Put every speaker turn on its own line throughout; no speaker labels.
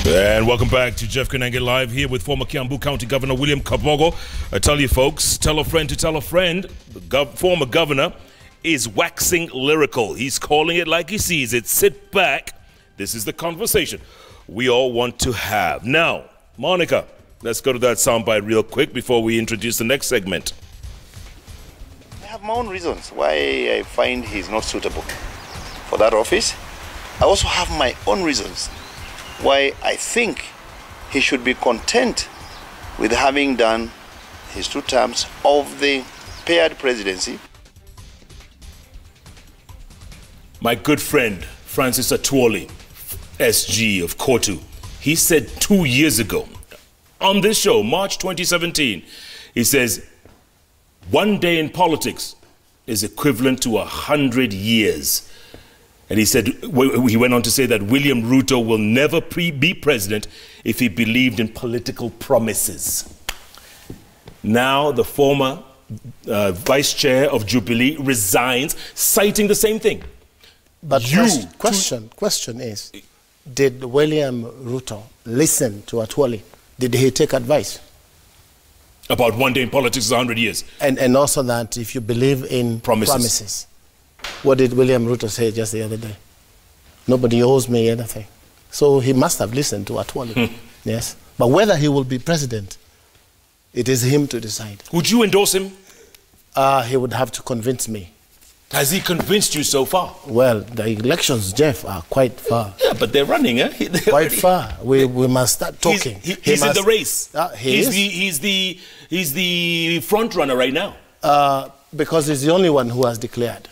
And welcome back to Jeff Kenenge Live here with former Kiambu County Governor William Kabogo. I tell you folks, tell a friend to tell a friend, the former governor is waxing lyrical. He's calling it like he sees it. Sit back. This is the conversation we all want to have. Now, Monica, let's go to that soundbite real quick before we introduce the next segment.
I have my own reasons why I find he's not suitable for that office. I also have my own reasons why I think he should be content with having done his 2 terms of the paired presidency.
My good friend, Francis Atwoli, SG of Kotu, he said 2 years ago on this show, March 2017, he says, 1 day in politics is equivalent to 100 years. And he said, he went on to say that William Ruto will never be president if he believed in political promises. Now the former vice chair of Jubilee resigns, citing the same thing.
But question is, did William Ruto listen to Atwoli? Did he take advice?
About 1 day in politics is 100 years.
And also that if you believe in promises. What did William Ruto say just the other day? Nobody owes me anything. So he must have listened to Atwoli. Yes. But whether he will be president, it is him to decide.
Would you endorse him?
He would have to convince me.
Has he convinced you so far?
Well, the elections, Jeff, are quite far.
Yeah, but they're running, eh?
Quite far. We must start talking.
He's in the race. He's the front runner right now.
Because he's the only one who has declared.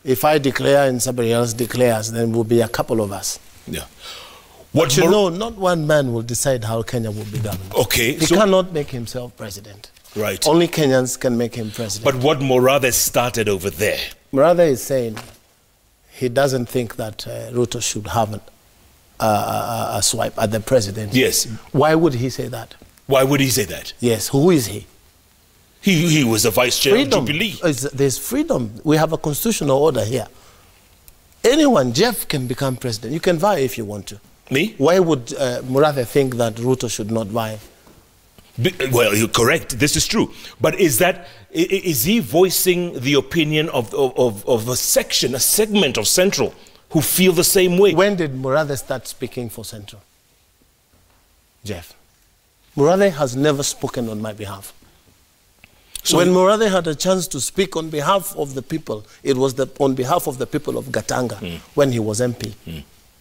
If I declare and somebody else declares, then will be a couple of us.
Yeah.
But you know, not one man will decide how Kenya will be governed.
Okay.
He cannot make himself president.
Right.
Only Kenyans can make him president.
But what Morathe started over there?
Morathe is saying he doesn't think that Ruto should have a swipe at the president.
Yes.
Why would he say that?
Why would he say that?
Yes. Who is he?
He was the vice chair of Jubilee.
There's freedom. We have a constitutional order here. Anyone, Jeff, can become president. You can vie if you want to.
Me?
Why would Morathe think that Ruto should not vie?
Well, you're correct. This is true. But is he voicing the opinion of a section, a segment of Central who feel the same way?
When did Morathe start speaking for Central? Jeff. Morathe has never spoken on my behalf. So when Morathe had a chance to speak on behalf of the people, it was on behalf of the people of Gatanga when he was MP.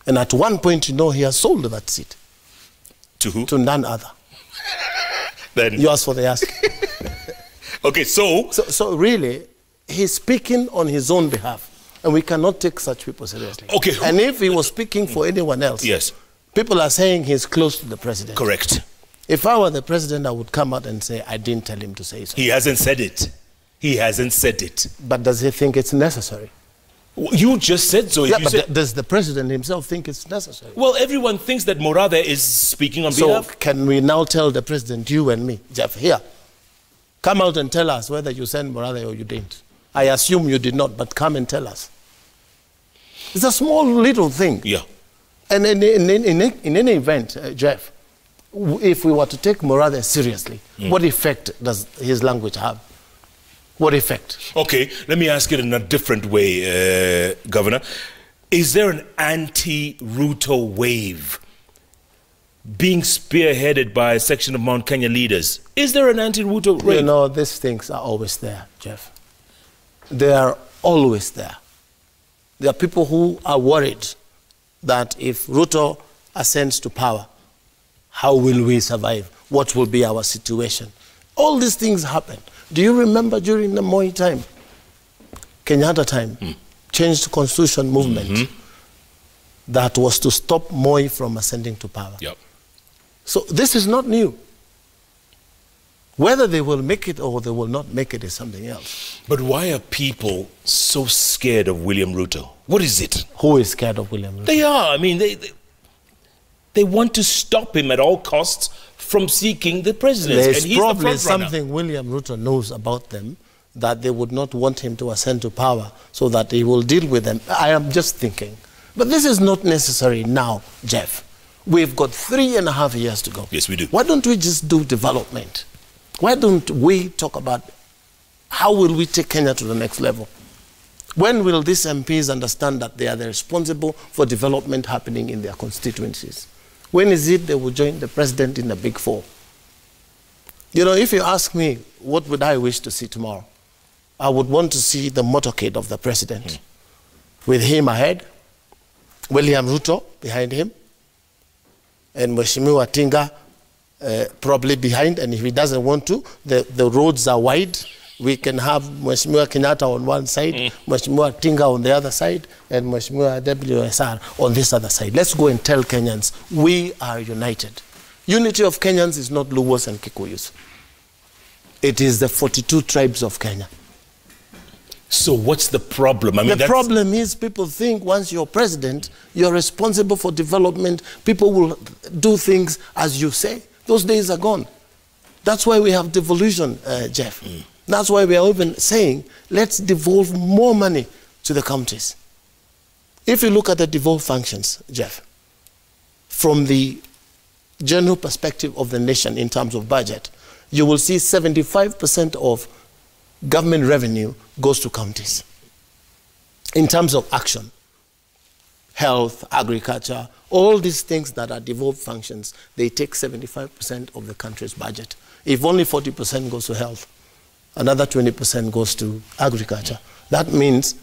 And at one point, you know, he has sold that seat.
To who?
To none other.
Then
you ask for the ask.
Okay, so
really, he's speaking on his own behalf. And we cannot take such people seriously.
Okay.
And if he was speaking for anyone else,
yes,
people are saying he's close to the president.
Correct.
If I were the president, I would come out and say, I didn't tell him to say so.
He hasn't said it. He hasn't said it.
But does he think it's necessary?
You just said so.
Yeah, but does the president himself think it's necessary?
Well, everyone thinks that Morathe is speaking on behalf.
So can we now tell the president, you and me, Jeff, here, come out and tell us whether you sent Morathe or you didn't. I assume you did not, but come and tell us. It's a small little thing.
Yeah.
And in any event, Jeff, if we were to take Morathe seriously, what effect does his language have? What effect? Okay,
let me ask it in a different way, Governor. Is there an anti-Ruto wave being spearheaded by a section of Mount Kenya leaders? Is there an anti-Ruto wave?
You know, these things are always there, Jeff. They are always there. There are people who are worried that if Ruto ascends to power, how will we survive? What will be our situation? All these things happen. Do you remember during the Moi time, Kenyatta time, changed constitution movement that was to stop Moi from ascending to power?
Yep.
So this is not new. Whether they will make it or they will not make it is something else.
But why are people so scared of William Ruto? What is it?
Who is scared of William Ruto?
They are. I mean, they want to stop him at all costs from seeking the presidency.
There's
and he's
probably
the front runner.
something William Ruto knows about them that they would not want him to ascend to power so that he will deal with them. I am just thinking. But this is not necessary now, Jeff. We've got 3.5 years to go.
Yes, we do.
Why don't we just do development? Why don't we talk about how will we take Kenya to the next level? When will these MPs understand that they are responsible for development happening in their constituencies? When is it they will join the president in the Big Four? You know, if you ask me, what would I wish to see tomorrow? I would want to see the motorcade of the president. With him ahead, William Ruto behind him, and Mheshimiwa Tinga probably behind, and if he doesn't want to, the roads are wide. We can have Mheshimiwa Kenyatta on one side, Mheshimiwa Tinga on the other side, and Mheshimiwa WSR on this other side. Let's go and tell Kenyans, we are united. Unity of Kenyans is not Luos and Kikuyus. It is the 42 tribes of Kenya.
So what's the problem? I mean,
the problem is people think once you're president, you're responsible for development. People will do things as you say. Those days are gone. That's why we have devolution, Jeff. That's why we are even saying, let's devolve more money to the counties. If you look at the devolved functions, Jeff, from the general perspective of the nation in terms of budget, you will see 75% of government revenue goes to counties. In terms of action, health, agriculture, all these things that are devolved functions, they take 75% of the country's budget. If only 40% goes to health, another 20% goes to agriculture. That means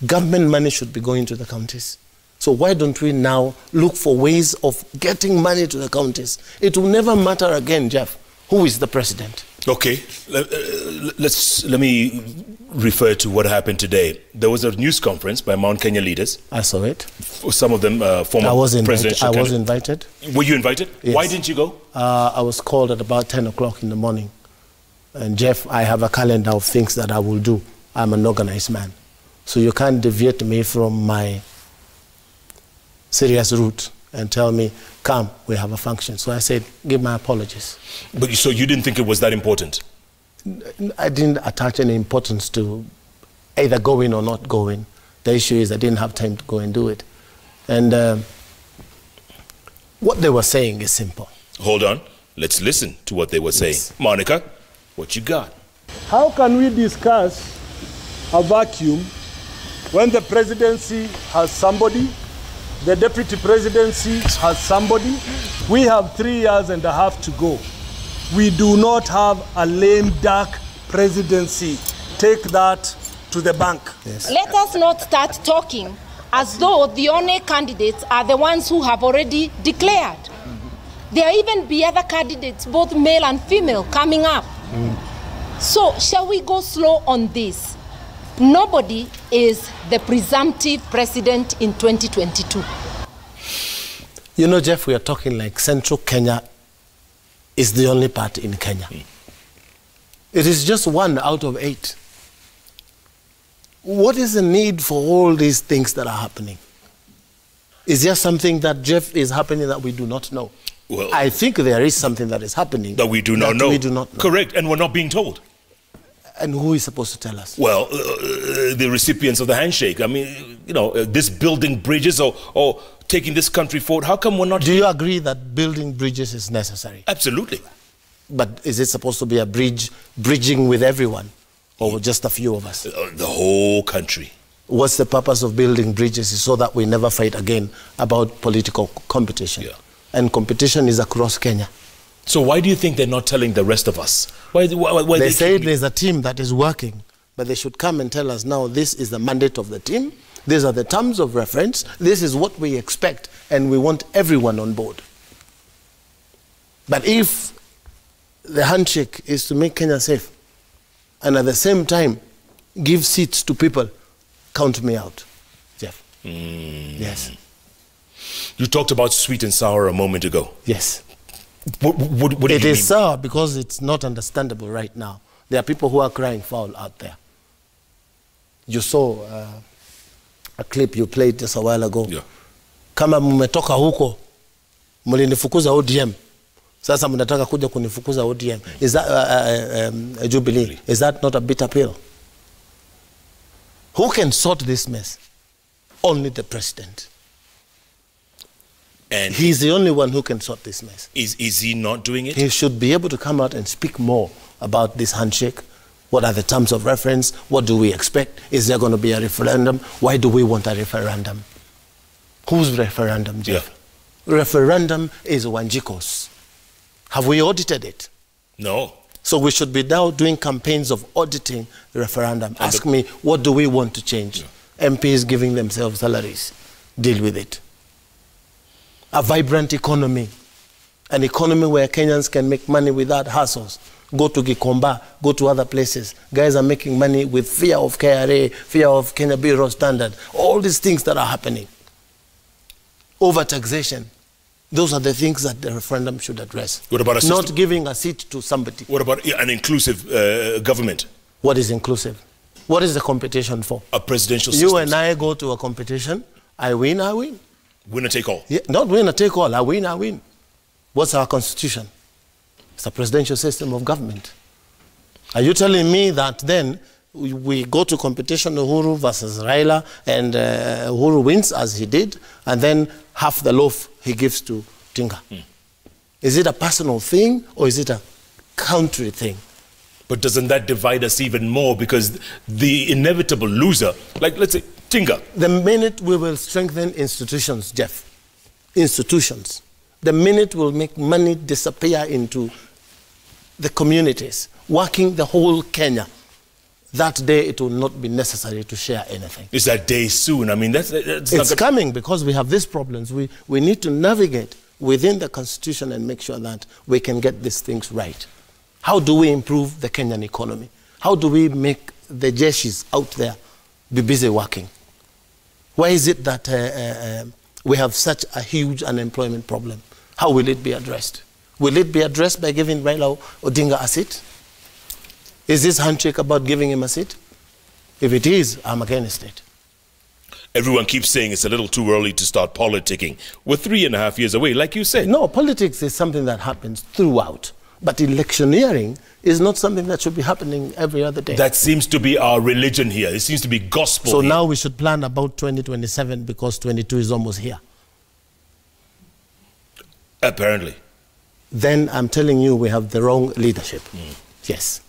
government money should be going to the counties. So why don't we now look for ways of getting money to the counties? It will never matter again, Jeff, who is the president.
Okay, let me refer to what happened today. There was a news conference by Mount Kenya leaders.
I saw it.
Some of them former presidential
candidates. I was invited.
Were you invited?
Yes.
Why didn't you go?
I was called at about 10 o'clock in the morning. And Jeff, I have a calendar of things that I will do. I'm an organized man. So you can't deviate me from my serious route and tell me, come, we have a function. So I said, give my apologies.
But so you didn't think it was that important?
I didn't attach any importance to either going or not going. The issue is I didn't have time to go and do it. And what they were saying is simple.
Hold on. Let's listen to what they were saying. Yes. Monica, what you got?
How can we discuss a vacuum when the presidency has somebody, the deputy presidency has somebody? We have 3.5 years to go. We do not have a lame duck presidency. Take that to the bank.
Yes. Let us not start talking as though the only candidates are the ones who have already declared. There are even be other candidates, both male and female, coming up. So shall we go slow on this? Nobody is the presumptive president in 2022.
You know, Jeff, we are talking like central Kenya is the only part in Kenya. It is just 1 out of 8. What is the need for all these things that are happening? Is there something that, Jeff, is happening that we do not know?
Well,
I think there is something that is happening
that we do not know.
We do not know.
Correct, and we're not being told.
And who is supposed to tell us?
Well, the recipients of the handshake. I mean, you know, this building bridges or taking this country forward. How come we're not...
Do you agree that building bridges is necessary?
Absolutely.
But is it supposed to be a bridging with everyone, or just a few of us?
The whole country.
What's the purpose of building bridges? Is so that we never fight again about political competition.
Yeah.
And competition is across Kenya.
So why do you think they're not telling the rest of us? Why
they say there's a team that is working, but they should come and tell us now, this is the mandate of the team, these are the terms of reference, this is what we expect, and we want everyone on board. But if the handshake is to make Kenya safe, and at the same time give seats to people, count me out, Jeff. Yes.
You talked about sweet and sour a moment ago.
Yes.
What do you mean?
It is sour because it's not understandable right now. There are people who are crying foul out there. You saw a clip you played just a while ago.
Yeah.
Kama mmetoka huko, mlinifukuza ODM. Sasa mnataka kuja kunifukuza ODM. Is that Jubilee? Is that not a bitter pill? Who can sort this mess? Only the president.
And
he's the only one who can sort this mess.
Is he not doing it?
He should be able to come out and speak more about this handshake. What are the terms of reference? What do we expect? Is there going to be a referendum? Why do we want a referendum? Whose referendum, Jeff?
Yeah.
Referendum is Wanjiko's. Have we audited it?
No.
So we should be now doing campaigns of auditing the referendum. Ask me, what do we want to change? Yeah. MPs giving themselves salaries. Deal with it. A vibrant economy. An economy where Kenyans can make money without hassles. Go to Gikomba, go to other places. Guys are making money with fear of KRA, fear of Kenya Bureau Standard. All these things that are happening. Over-taxation. Those are the things that the referendum should address.
What about a system?
Not giving a seat to somebody.
What about an inclusive government?
What is inclusive? What is the competition for?
A presidential system.
You and I go to a competition. I win, I win.
Winner take all.
Yeah, not winner take all. I win, I win. What's our constitution? It's a presidential system of government. Are you telling me that then we go to competition, Uhuru versus Raila, and Uhuru wins as he did, and then half the loaf he gives to Tinga? Is it a personal thing or is it a country thing?
But doesn't that divide us even more? Because the inevitable loser, like let's say Tinga.
The minute we will strengthen institutions, Jeff, institutions, the minute we'll make money disappear into the communities, working the whole Kenya, that day it will not be necessary to share anything.
Is that day soon? I mean, it's
coming because we have these problems. We need to navigate within the constitution and make sure that we can get these things right. How do we improve the Kenyan economy? How do we make the jeshis out there be busy working? Why is it that we have such a huge unemployment problem? How will it be addressed? Will it be addressed by giving Raila Odinga a seat? Is this handshake about giving him a seat? If it is, I'm against it.
Everyone keeps saying it's a little too early to start politicking. We're 3.5 years away, like you said.
No, politics is something that happens throughout. But electioneering is not something that should be happening every other day.
That seems to be our religion here. It seems to be gospel
So
here.
now we should plan about 2027 because 22 is almost here.
Apparently.
Then I'm telling you we have the wrong leadership. Yes.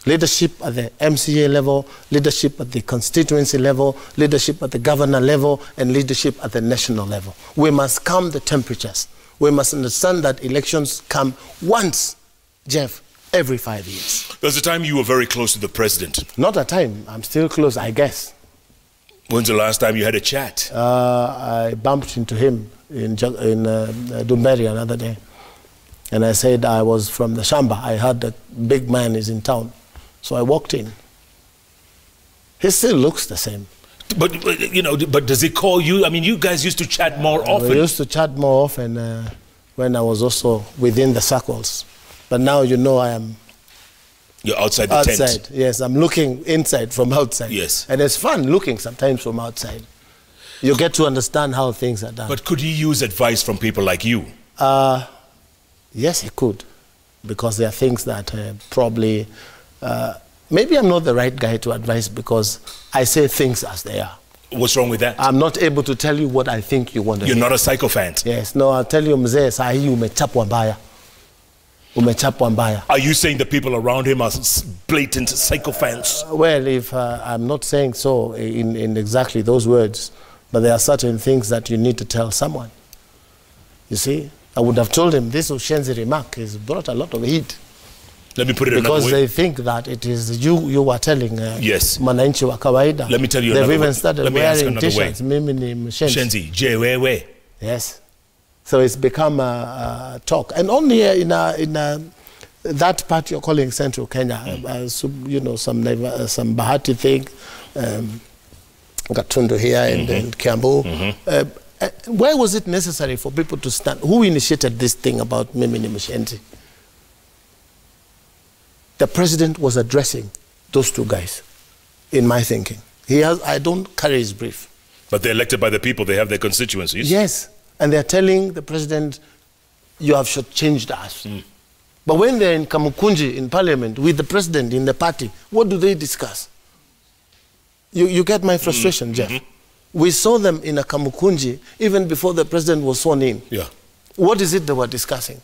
Leadership at the MCA level, leadership at the constituency level, leadership at the governor level, and leadership at the national level. We must calm the temperatures. We must understand that elections come once, Jeff, every 5 years.
There's a time you were very close to the president.
Not a time. I'm still close, I guess.
When's the last time you had a chat?
I bumped into him in Dumberi another day. And I said I was from the Shamba. I heard that big man is in town. So I walked in. He still looks the same.
But you know, but does he call you? I mean, you guys used to chat more often.
We used to chat more often when I was also within the circles. But now, you know, I am...
You're outside the tent.
Yes, I'm looking inside from outside.
Yes.
And it's fun looking sometimes from outside. You get to understand how things are done.
But could he use advice from people like you?
Yes, he could. Because there are things that probably... maybe I'm not the right guy to advise because I say things as they are.
What's wrong with that?
I'm not able to tell you what I think you want to hear.
You're not a sycophant?
Yes. No, I'll tell you, mzee, sahi umechapwa mbaya. Umechapwa mbaya.
Are you saying the people around him are blatant sycophants?
Well, if I'm not saying so in exactly those words, but there are certain things that you need to tell someone. You see? I would have told him this Ushenzi remark has brought a lot of heat.
Let me put it another way.
Because they think that it is you were telling
yes.
Mananchi wa kawaida.
Let me tell you
They've
another
even
way.
started wearing t-shirts. Mimi ni Mshenzi.
Jewewe.
Yes. So it's become a talk. And only in that part you're calling Central Kenya, you know, some Bahati thing, Gatundu here and Kiambu. Why was it necessary for people to stand? Who initiated this thing about Mimi ni Mshenzi? The president was addressing those two guys, in my thinking. I don't carry his brief.
But they're elected by the people. They have their constituencies.
Yes. And they're telling the president, you have shortchanged us. But when they're in Kamukunji, in parliament, with the president in the party, what do they discuss? You get my frustration, Jeff? We saw them in a Kamukunji even before the president was sworn in.
Yeah.
What is it they were discussing?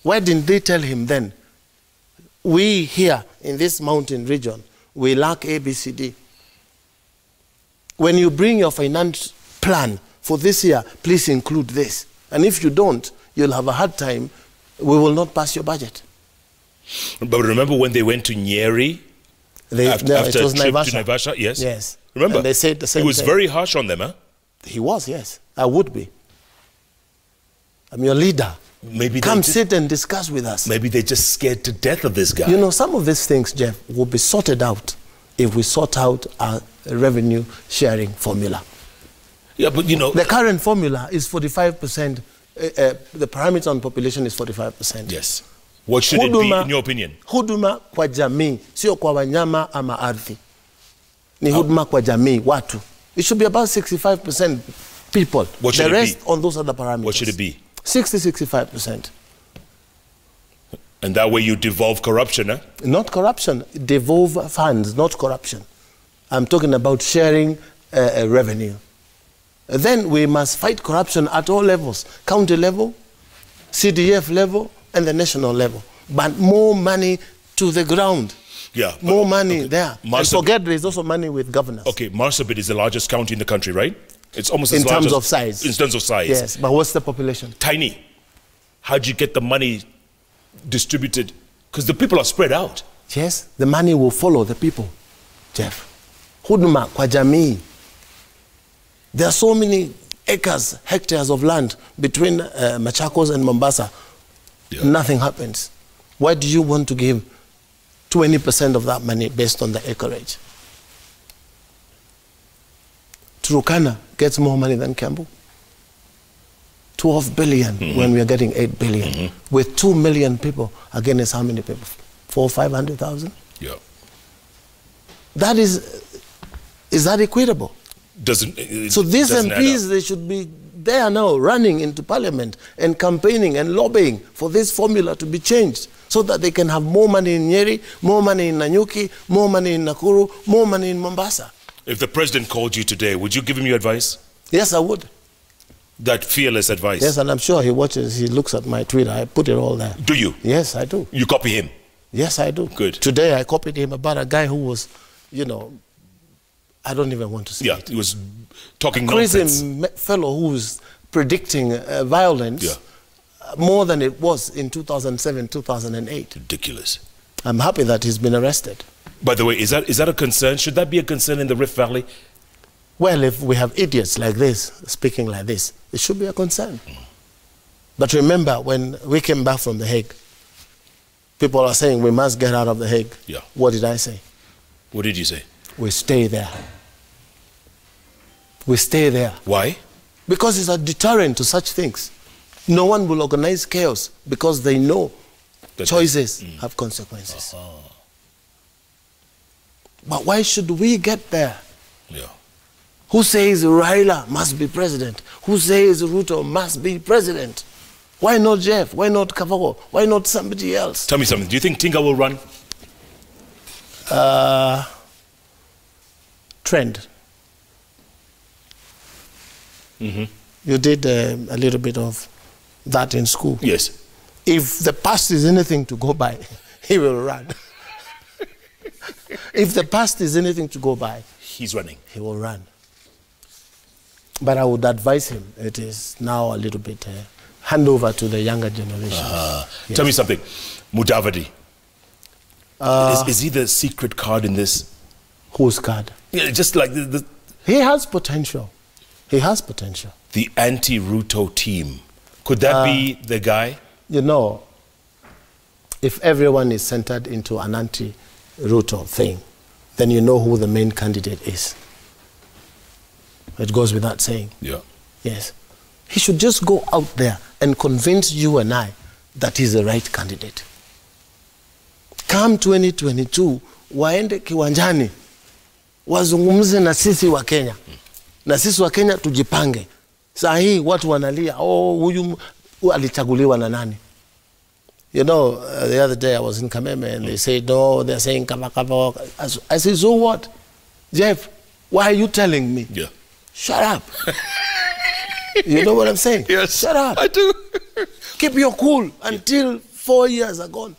Why didn't they tell him then? We here in this mountain region, we lack ABCD. When you bring your finance plan for this year, please include this. And if you don't, you'll have a hard time. We will not pass your budget.
But remember when they went to Nyeri? After
it was
a trip
Naivasha.
to Naivasha? Yes.
Yes.
Remember?
And they said the same
He was
thing.
very harsh on them, huh?
He was, yes. I would be. I'm your leader.
Maybe
Come sit and discuss with us.
Maybe they're just scared to death of this guy.
You know, some of these things, Jeff, will be sorted out if we sort out our revenue sharing formula.
Yeah, but you know...
The current formula is 45%. The parameter on population is 45%.
Yes. What should it be, in your opinion?
Huduma kwa jamii, sio kwa wanyama ama ardhi. Ni huduma kwa jamii, watu. It should be about 65% people.
What should
the rest
it be?
On those other parameters.
What should it be?
60-65%.
And that way you devolve corruption, huh?
Not corruption, devolve funds, not corruption. I'm talking about sharing revenue. Then we must fight corruption at all levels, county level, CDF level, and the national level. But more money to the ground.
Yeah.
More money there. And
Marsabit,
forget there's also money with governors.
okay, Marsabit is the largest county in the country, right? It's almost
In
as large
terms
as,
of size.
In terms of size.
Yes, but what's the population?
Tiny. How'd you get the money distributed? Because the people are spread out.
Yes, the money will follow the people, Jeff. Huduma kwa jamii. There are so many acres, hectares of land between Machakos and Mombasa.
Yeah.
Nothing happens. Why do you want to give 20% of that money based on the acreage? Turkana gets more money than Kiambu. 12 billion when we are getting 8 billion. With 2 million people, against how many people? 400,000 or 500,000?
Yeah.
That is that equitable? So these MPs, they should be there now running into parliament and campaigning and lobbying for this formula to be changed so that they can have more money in Nyeri, more money in Nanyuki, more money in Nakuru, more money in Mombasa.
If the president called you today, would you give him your advice?
Yes, I would.
That fearless advice?
Yes, and I'm sure he watches, he looks at my Twitter. I put it all there.
Do you?
Yes, I do.
You copy him?
Yes, I do.
Good.
Today I copied him about a guy who was, you know, I don't even want to say it.
He was talking
Crazy
nonsense.
fellow who was predicting violence more than it was in 2007, 2008.
Ridiculous.
I'm happy that he's been arrested.
By the way, is that a concern? Should that be a concern in the Rift Valley?
Well, if we have idiots like this, speaking like this, it should be a concern. But remember, when we came back from The Hague, people are saying we must get out of The Hague.
Yeah.
What did I say?
What did you say?
We stay there. We stay there.
Why?
Because it's a deterrent to such things. No one will organize chaos because they know that choices have consequences. But why should we get there?
Yeah.
Who says Raila must be president? Who says Ruto must be president? Why not Jeff? Why not Kabogo? Why not somebody else?
Tell me something. Do you think Tinga will run?
Trend. You did a little bit of that in school.
Yes.
If the past is anything to go by, he will run. If the past is anything to go by,
he's running.
He will run. But I would advise him, it is now a little bit hand over to the younger generation. Yes.
Tell me something. Mudavadi. Is he the secret card in this?
Whose card?
Yeah, just like
He has potential. He has potential.
The anti-Ruto team. Could that be the guy?
You know, if everyone is centered into an anti-Ruto thing, then you know who the main candidate is. It goes without saying.
Yeah.
Yes. He should just go out there and convince you and I that he's the right candidate. Come 2022, waende kiwanjani, wazungumze na sisi wa Kenya. Na sisi wa Kenya tujipange. Saa hii watu wanalia, huyu alichaguliwa na nani? You know, the other day I was in Kameme and they said, no, they're saying Kaba. I said, so what? Jeff, why are you telling me?
Yeah.
Shut up. You know what I'm saying?
Yes.
Shut up.
I do.
Keep your cool until 4 years are gone.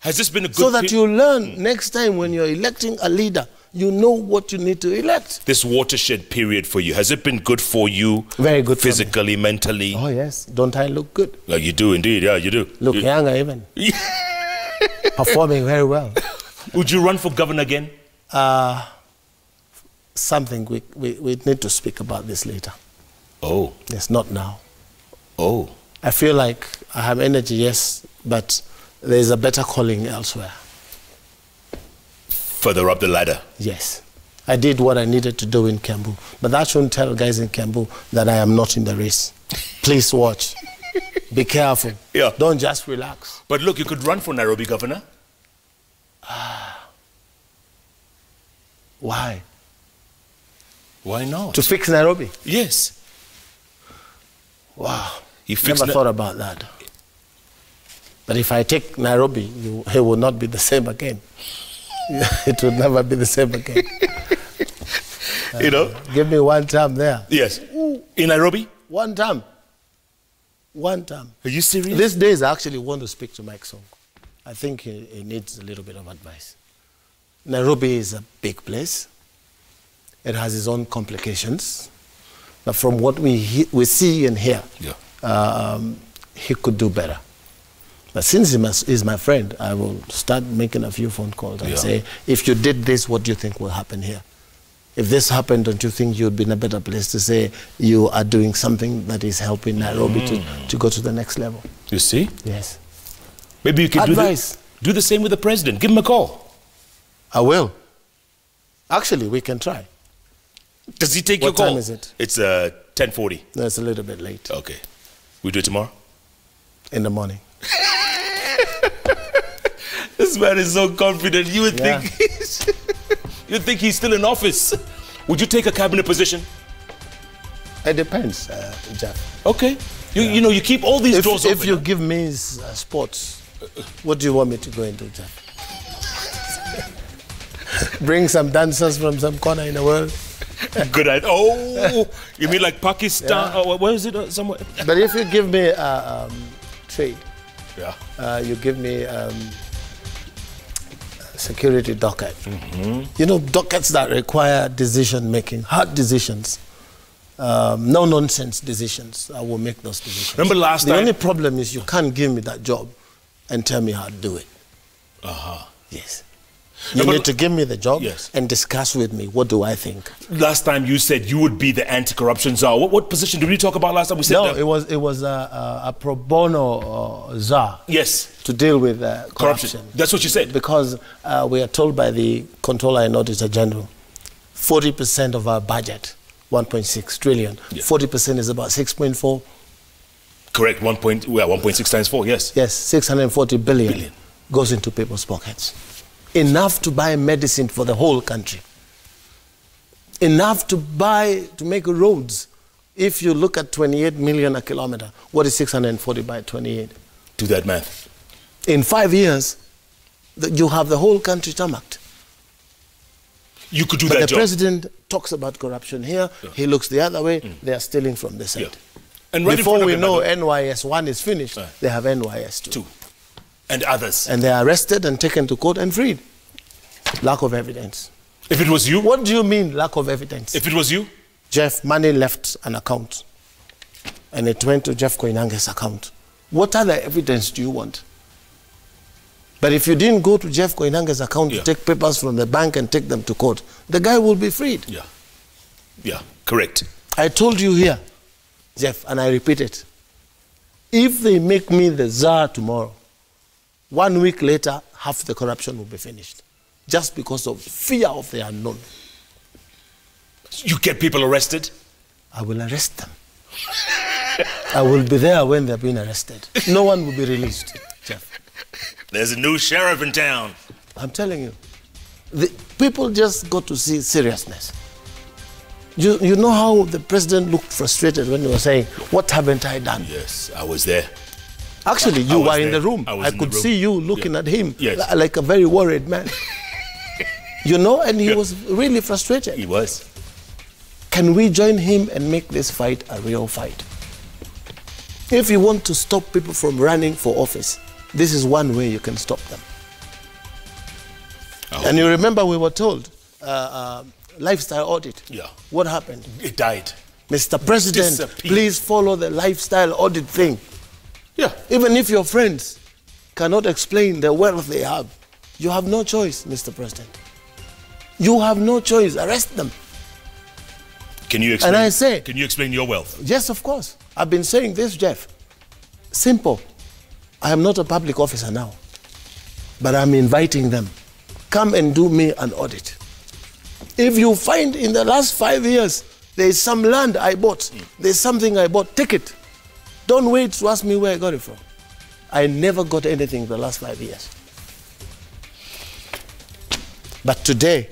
Has this been a good...
So that you learn next time when you're electing a leader, you know what you need to elect.
This watershed period for you, has it been good for you?
Very good
physically, mentally?
Oh, yes. Don't I look good?
Well, you do indeed, yeah, you do.
Look younger even. Performing very well.
Would you run for governor again?
Something we need to speak about this later.
Oh.
Yes, not now.
Oh.
I feel like I have energy, yes, but there's a better calling elsewhere.
Further up the ladder?
Yes. I did what I needed to do in Kiambu, but that shouldn't tell guys in Kiambu that I am not in the race. Please watch. Be careful.
Yeah.
Don't just relax.
But look, you could run for Nairobi governor.
Why?
Why not?
To fix Nairobi?
Yes.
Wow.
You fixed
Never thought about that. But if I take Nairobi, it will not be the same again. It will never be the same again.
You know?
Give me one term there.
Yes. In Nairobi?
One term. One term.
Are you serious?
These days, I actually want to speak to Mike Song. I think he needs a little bit of advice. Nairobi is a big place. It has its own complications. But from what we see and hear, he could do better. But since he's my friend, I will start making a few phone calls and say, if you did this, what do you think will happen here? If this happened, don't you think you'd be in a better place to say you are doing something that is helping Nairobi to go to the next level?
You see?
Yes.
Maybe you can do the same with the president. Give him a call.
I will. Actually, we can try.
Does he take your call?
What time is it?
It's 10:40.
No, it's a little bit late.
Okay. We do it tomorrow?
In the morning.
This man is so confident. You would think he's still in office. Would you take a cabinet position?
It depends, Jeff.
Okay. You know, you keep all these doors open.
If you give me sports, what do you want me to go into, Jeff? Bring some dancers from some corner in the world?
Good idea. Oh, you mean like Pakistan?
Yeah.
Oh, where is it? Somewhere.
But if you give me trade, you give me security docket. You know, dockets that require decision making, hard decisions, no nonsense decisions. I will make those decisions.
Remember last time?
The only problem is you can't give me that job and tell me how to do it. Yes. You need to give me the job and discuss with me. What do I think?
Last time you said you would be the anti-corruption czar. What position did we talk about last time? We said
it was a pro bono czar.
Yes.
To deal with corruption.
That's what you said.
Because we are told by the Comptroller and Auditor General, 40% of our budget, 1.6 trillion, 40% is about 6.4.
Correct. 1.6 times 4. Yes.
Yes. 640 billion goes into people's pockets. Enough to buy medicine for the whole country. Enough to make roads. If you look at 28 million a kilometer, what is 640 by 28?
Do that math.
In 5 years, you have the whole country tarmacked.
You could do
but
that
the
job.
president talks about corruption here, he looks the other way, they are stealing from the side.
And right
before we know NYS 1 is finished, they have NYS 2.
And others.
And they are arrested and taken to court and freed. Lack of evidence.
If it was you?
What do you mean, lack of evidence?
If it was you?
Jeff, money left an account. And it went to Jeff Koinange's account. What other evidence do you want? But if you didn't go to Jeff Koinange's account to take papers from the bank and take them to court, the guy will be freed.
Yeah, correct.
I told you here, Jeff, and I repeat it. If they make me the czar tomorrow, 1 week later, half the corruption will be finished. Just because of fear of the unknown.
You get people arrested?
I will arrest them. I will be there when they're being arrested. No one will be released, Jeff.
There's a new sheriff in town.
I'm telling you. The people just got to see seriousness. You know how the president looked frustrated when he was saying, what haven't I done?
Yes, I was there.
Actually, you were in the room. I could see you looking at him like a very worried man. You know, and he was really frustrated.
He was.
Can we join him and make this fight a real fight? If you want to stop people from running for office, this is one way you can stop them. And you remember we were told, lifestyle audit.
Yeah.
What happened?
It died.
Mr. President, please follow the lifestyle audit thing.
Yeah.
Even if your friends cannot explain the wealth they have, you have no choice, Mr. President. You have no choice. Arrest them.
Can you explain?
And I say,
can you explain your wealth?
Yes, of course. I've been saying this, Jeff. Simple. I am not a public officer now, but I'm inviting them. Come and do me an audit. If you find in the last 5 years there is some land I bought, there's something I bought, take it. Don't wait to ask me where I got it from. I never got anything the last 5 years. But today,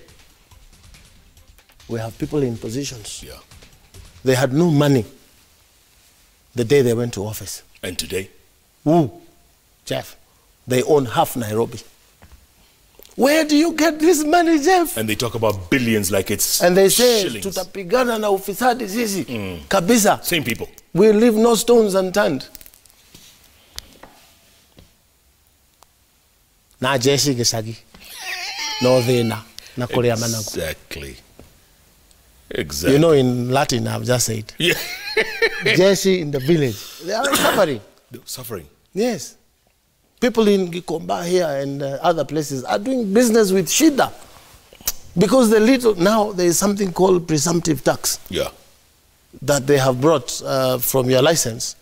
we have people in positions.
Yeah.
They had no money the day they went to office.
And today?
Ooh, Jeff, they own half Nairobi. Where do you get this money, Jeff?
And they talk about billions like it's
and they say,
shillings.
tutapigana na ufisadi sisi. Kabisa.
Same people.
We leave no stones unturned. Na jeshi gisagi. No thina. Na korea managu.
Exactly. Exactly.
You know, in Latin, I've just said.
Yeah.
Jeshi in the village. They are suffering.
Suffering.
Yes. People in Gikomba here and other places are doing business with Shida. Because now there is something called presumptive tax.
Yeah.
That they have brought from your license.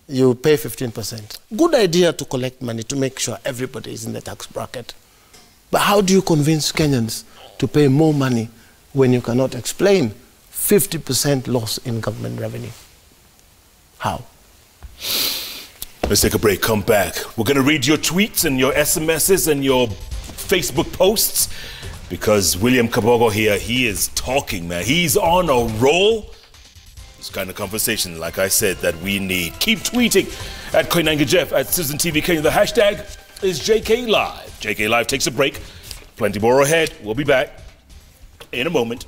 You pay 15%. Good idea to collect money to make sure everybody is in the tax bracket. But how do you convince Kenyans to pay more money when you cannot explain 50% loss in government revenue? How?
Let's take a break, come back. We're going to read your tweets and your SMSs and your Facebook posts because William Kabogo here, he is talking, man. He's on a roll. This kind of conversation, like I said, that we need. Keep tweeting at Koinange Jeff, at Citizen TV Kenya. The hashtag is JK Live. JK Live takes a break. Plenty more ahead. We'll be back in a moment.